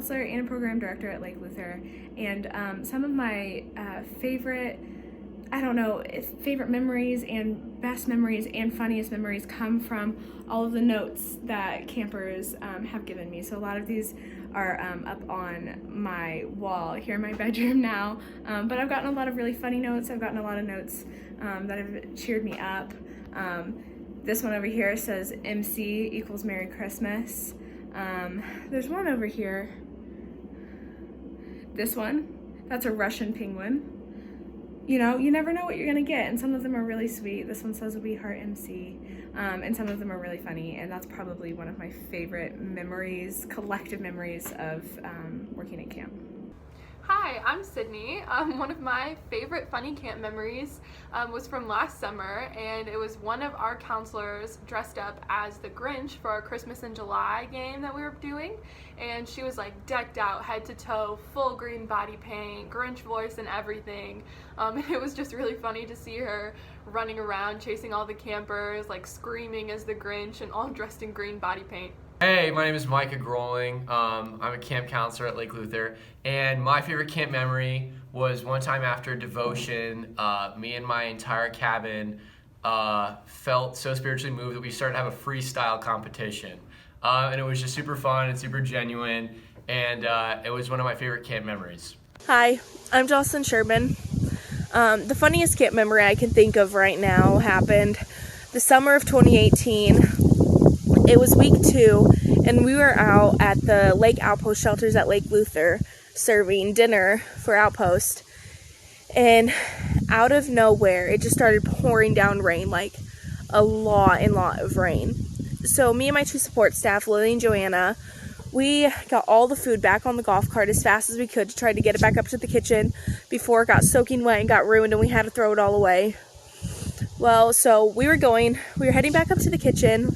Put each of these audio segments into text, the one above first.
counselor and a program director at Lake Luther, and some of my favorite memories and best memories and funniest memories come from all of the notes that campers have given me. So a lot of these are up on my wall here in my bedroom now, but I've gotten a lot of really funny notes. I've gotten a lot of notes that have cheered me up. This one over here says MC equals Merry Christmas. There's one over here. This one, that's a Russian penguin. You know, you never know what you're gonna get, and some of them are really sweet. This one says We Heart MC, and some of them are really funny, and that's probably one of my favorite memories, collective memories of working at camp. Hi, I'm Sydney. One of my favorite funny camp memories was from last summer, and it was one of our counselors dressed up as the Grinch for our Christmas in July game that we were doing, and she was like decked out head to toe, full green body paint, Grinch voice and everything. And it was just really funny to see her running around chasing all the campers, like screaming as the Grinch and all dressed in green body paint. Hey, my name is Micah Groling. I'm a camp counselor at Lake Luther, and my favorite camp memory was one time after devotion, me and my entire cabin felt so spiritually moved that we started to have a freestyle competition. And it was just super fun and super genuine, and it was one of my favorite camp memories. Hi, I'm Jocelyn Sherman. The funniest camp memory I can think of right now happened the summer of 2018. It was week 2, and we were out at the Lake Outpost shelters at Lake Luther serving dinner for Outpost, and out of nowhere it just started pouring down rain, like a lot of rain. So me and my 2 support staff, Lily and Joanna, we got all the food back on the golf cart as fast as we could to try to get it back up to the kitchen before it got soaking wet and got ruined and we had to throw it all away. Well, so we were heading back up to the kitchen,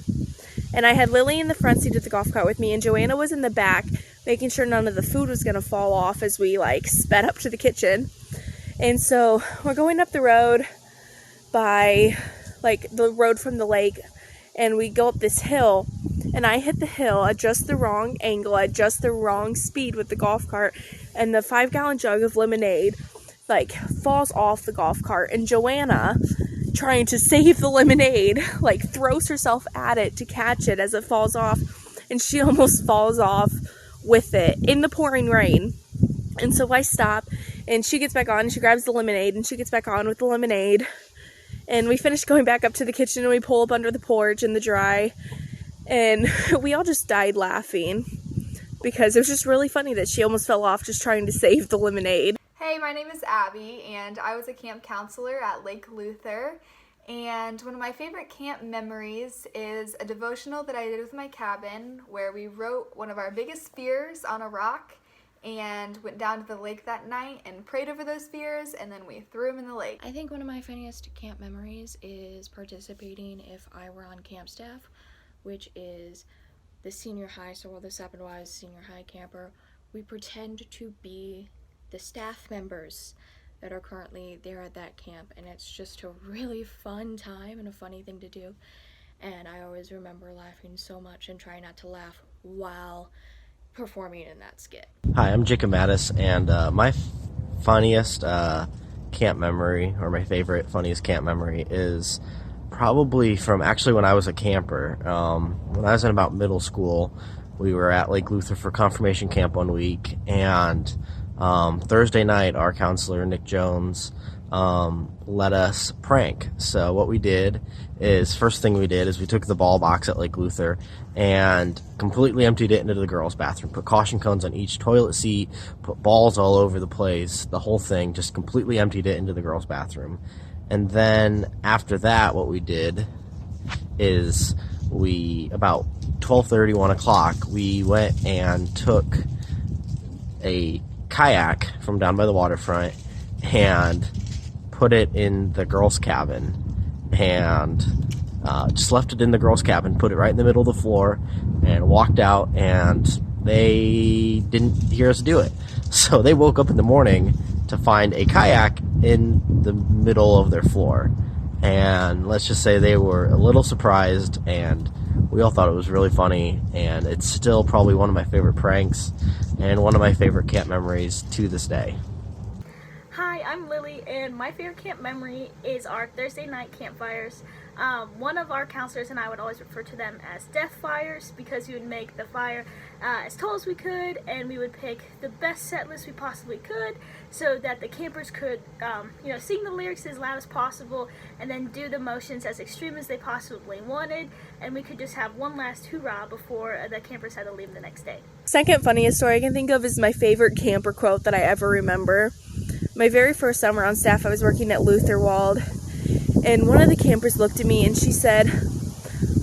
and I had Lily in the front seat of the golf cart with me, and Joanna was in the back, making sure none of the food was going to fall off as we, sped up to the kitchen. And so we're going up the road by, the road from the lake, and we go up this hill, and I hit the hill at just the wrong angle, at just the wrong speed with the golf cart, and the 5-gallon jug of lemonade, falls off the golf cart, and Joanna, trying to save the lemonade, throws herself at it to catch it as it falls off, and she almost falls off with it in the pouring rain. And so I stop, and she gets back on, and she grabs the lemonade, and she gets back on with the lemonade, and we finish going back up to the kitchen, and we pull up under the porch in the dry, and we all just died laughing because it was just really funny that she almost fell off just trying to save the lemonade. Hey, my name is Abby, and I was a camp counselor at Lake Luther, and one of my favorite camp memories is a devotional that I did with my cabin where we wrote one of our biggest fears on a rock and went down to the lake that night and prayed over those fears, and then we threw them in the lake. I think one of my funniest camp memories is participating if I were on camp staff, which is the senior high, so we're the Sappadwise senior high camper. We pretend to be the staff members that are currently there at that camp, and it's just a really fun time and a funny thing to do, and I always remember laughing so much and trying not to laugh while performing in that skit. Hi, I'm Jacob Mattis, and my funniest camp memory, or my favorite funniest camp memory, is probably from actually when I was a camper. When I was in about middle school, we were at Lake Luther for confirmation camp one week, and Thursday night, our counselor, Nick Jones, let us prank. So what we did is, first thing we did is we took the ball box at Lake Luther and completely emptied it into the girls' bathroom, put caution cones on each toilet seat, put balls all over the place, the whole thing, just completely emptied it into the girls' bathroom. And then after that, what we did is about 12:30, 1 o'clock, we went and took a kayak from down by the waterfront and put it in the girls' cabin and just left it in the girls' cabin, put it right in the middle of the floor, and walked out, and they didn't hear us do it. So they woke up in the morning to find a kayak in the middle of their floor, and let's just say they were a little surprised, and we all thought it was really funny, and it's still probably one of my favorite pranks, and one of my favorite camp memories to this day. Hi, I'm Lily, and my favorite camp memory is our Thursday night campfires. One of our counselors and I would always refer to them as death fires because we would make the fire as tall as we could, and we would pick the best set list we possibly could so that the campers could sing the lyrics as loud as possible and then do the motions as extreme as they possibly wanted, and we could just have one last hoorah before the campers had to leave the next day. Second funniest story I can think of is my favorite camper quote that I ever remember. My very first summer on staff, I was working at Lutherwald, and one of the campers looked at me and she said,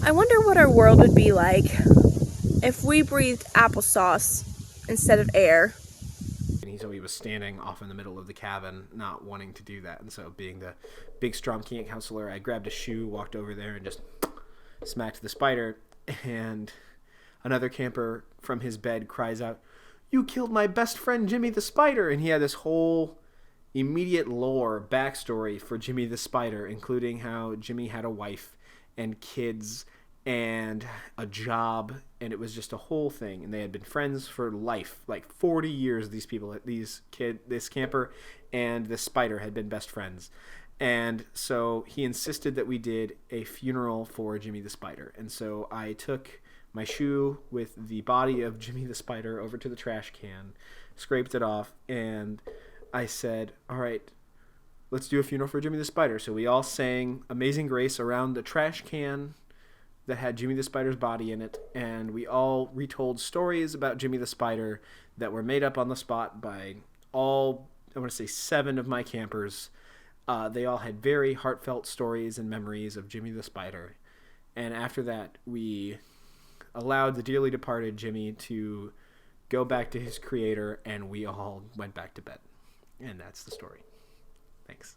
"I wonder what our world would be like if we breathed applesauce instead of air." And so he was standing off in the middle of the cabin, not wanting to do that. And so, being the big, strong camp counselor, I grabbed a shoe, walked over there, and just smacked the spider. And another camper from his bed cries out, "You killed my best friend, Jimmy the Spider!" And he had this whole immediate lore backstory for Jimmy the Spider, including how Jimmy had a wife and kids and a job, and it was just a whole thing. And they had been friends for life, like 40 years. These people, this camper and this spider had been best friends. And so he insisted that we did a funeral for Jimmy the Spider. And so I took my shoe with the body of Jimmy the Spider over to the trash can, scraped it off, and I said, "All right, let's do a funeral for Jimmy the Spider." So we all sang Amazing Grace around the trash can that had Jimmy the Spider's body in it, and we all retold stories about Jimmy the Spider that were made up on the spot by all, I want to say 7 of my campers. They all had very heartfelt stories and memories of Jimmy the Spider. And after that, we allowed the dearly departed Jimmy to go back to his creator, and we all went back to bed. And that's the story. Thanks.